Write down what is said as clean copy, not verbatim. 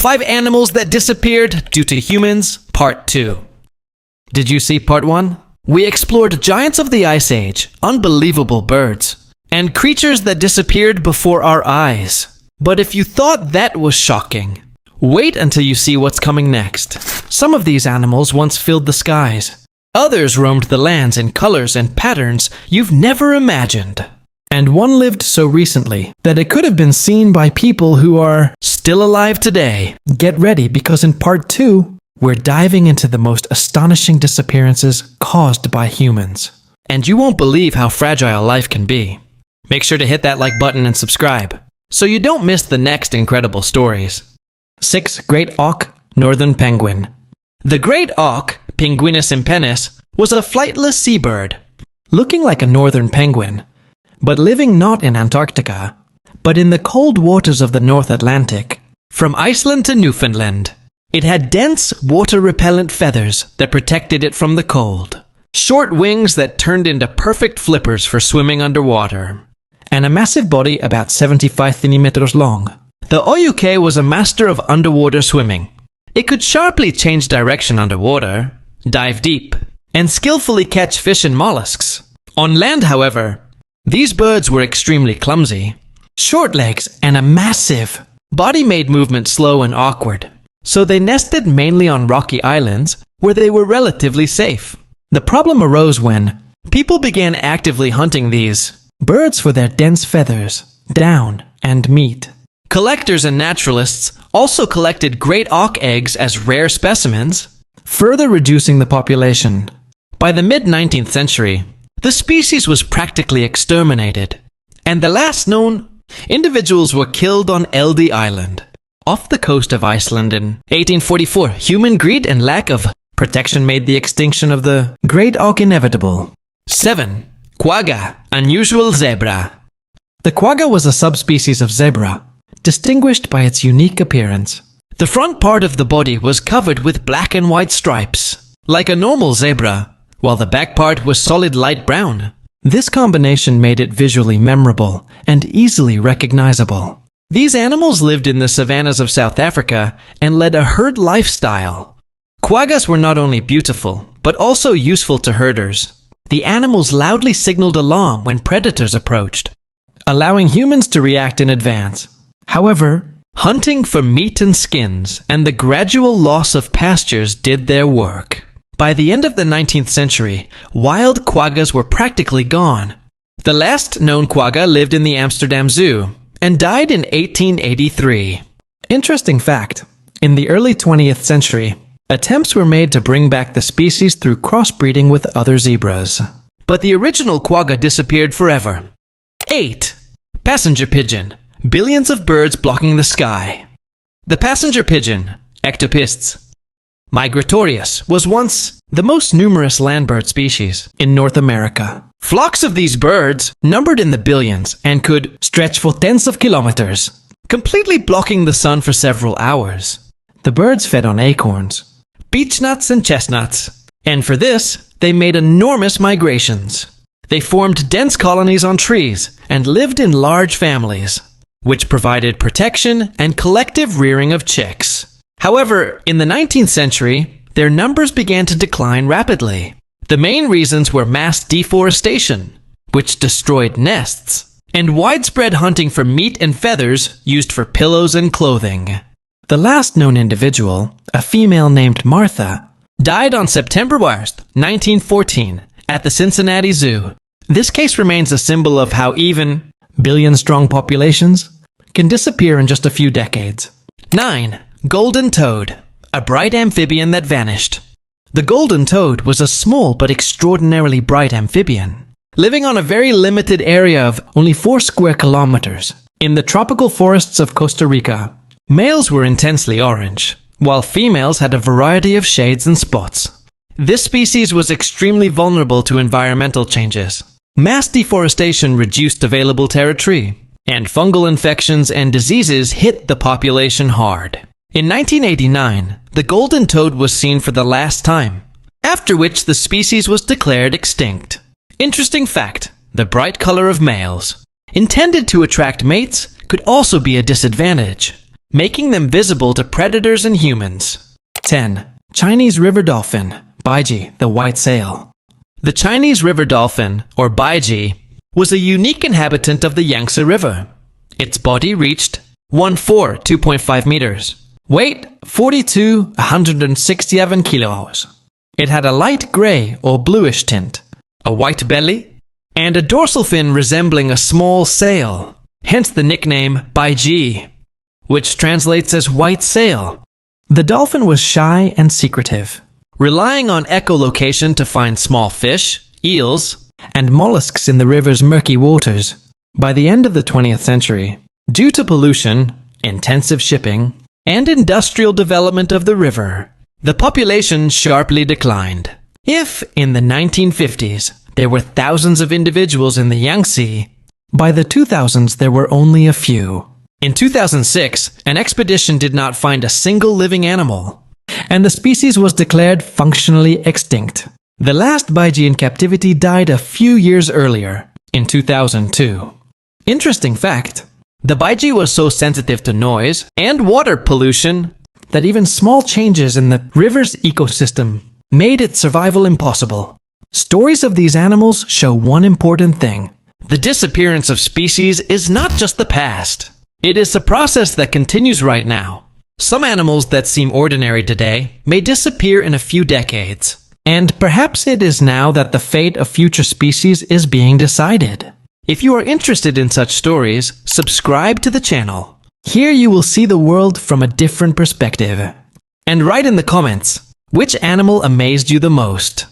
5 animals that disappeared due to humans, Part 2. Did you see Part 1? We explored giants of the Ice Age, unbelievable birds, and creatures that disappeared before our eyes. But if you thought that was shocking, wait until you see what's coming next. Some of these animals once filled the skies. Others roamed the lands in colors and patterns you've never imagined. And one lived so recently that it could have been seen by people who are still alive today. Get ready, because in Part 2, we're diving into the most astonishing disappearances caused by humans. And you won't believe how fragile life can be. Make sure to hit that like button and subscribe, so you don't miss the next incredible stories. 6. Great Auk, Northern Penguin. The great auk, Pinguinus impennis, was a flightless seabird, looking like a northern penguin, but living not in Antarctica, but in the cold waters of the North Atlantic. From Iceland to Newfoundland, it had dense, water-repellent feathers that protected it from the cold, short wings that turned into perfect flippers for swimming underwater, and a massive body about 75 centimeters long. The Oyuke was a master of underwater swimming. It could sharply change direction underwater, dive deep, and skillfully catch fish and mollusks. On land, however, these birds were extremely clumsy. Short legs and a massive body made movement slow and awkward, so they nested mainly on rocky islands where they were relatively safe. The problem arose when people began actively hunting these birds for their dense feathers, down, and meat. Collectors and naturalists also collected great auk eggs as rare specimens, further reducing the population. By the mid-19th century, the species was practically exterminated, and the last known individuals were killed on Eldey Island, off the coast of Iceland in 1844. Human greed and lack of protection made the extinction of the great auk inevitable. 7. Quagga, unusual zebra. The quagga was a subspecies of zebra, distinguished by its unique appearance. The front part of the body was covered with black and white stripes, like a normal zebra, while the back part was solid light brown. This combination made it visually memorable and easily recognizable. These animals lived in the savannas of South Africa and led a herd lifestyle. Quaggas were not only beautiful, but also useful to herders. The animals loudly signaled alarm when predators approached, allowing humans to react in advance. However, hunting for meat and skins and the gradual loss of pastures did their work. By the end of the 19th century, wild quaggas were practically gone. The last known quagga lived in the Amsterdam Zoo and died in 1883. Interesting fact, in the early 20th century, attempts were made to bring back the species through crossbreeding with other zebras. But the original quagga disappeared forever. 8. Passenger pigeon. Billions of birds blocking the sky. The passenger pigeon, Ectopistes migratorius, was once the most numerous land bird species in North America. Flocks of these birds numbered in the billions and could stretch for tens of kilometers, completely blocking the sun for several hours. The birds fed on acorns, beechnuts, and chestnuts, and for this, they made enormous migrations. They formed dense colonies on trees and lived in large families, which provided protection and collective rearing of chicks. However, in the 19th century, their numbers began to decline rapidly. The main reasons were mass deforestation, which destroyed nests, and widespread hunting for meat and feathers used for pillows and clothing. The last known individual, a female named Martha, died on September 1st, 1914, at the Cincinnati Zoo. This case remains a symbol of how even billion-strong populations can disappear in just a few decades. 9. Golden toad, a bright amphibian that vanished. The golden toad was a small but extraordinarily bright amphibian, living on a very limited area of only 4 square kilometers in the tropical forests of Costa Rica. Males were intensely orange, while females had a variety of shades and spots. This species was extremely vulnerable to environmental changes. Mass deforestation reduced available territory, and fungal infections and diseases hit the population hard. In 1989, the golden toad was seen for the last time, after which the species was declared extinct. Interesting fact, the bright color of males, intended to attract mates, could also be a disadvantage. making them visible to predators and humans. 10. Chinese river dolphin, Baiji, the white sail. The Chinese river dolphin, or Baiji, was a unique inhabitant of the Yangtze River. Its body reached 2.5 meters. Weight 167 kilos. It had a light gray or bluish tint, a white belly, and a dorsal fin resembling a small sail, hence the nickname Baiji, which translates as white sail. The dolphin was shy and secretive, relying on echolocation to find small fish, eels, and mollusks in the river's murky waters. By the end of the 20th century, due to pollution, intensive shipping, and industrial development of the river, the population sharply declined. If, in the 1950s, there were thousands of individuals in the Yangtze, by the 2000s there were only a few. In 2006, an expedition did not find a single living animal, and the species was declared functionally extinct. The last Baiji in captivity died a few years earlier, in 2002. Interesting fact, the Baiji was so sensitive to noise and water pollution that even small changes in the river's ecosystem made its survival impossible. Stories of these animals show one important thing. The disappearance of species is not just the past. It is a process that continues right now. Some animals that seem ordinary today may disappear in a few decades. And perhaps it is now that the fate of future species is being decided. If you are interested in such stories, subscribe to the channel. Here you will see the world from a different perspective. And write in the comments, which animal amazed you the most?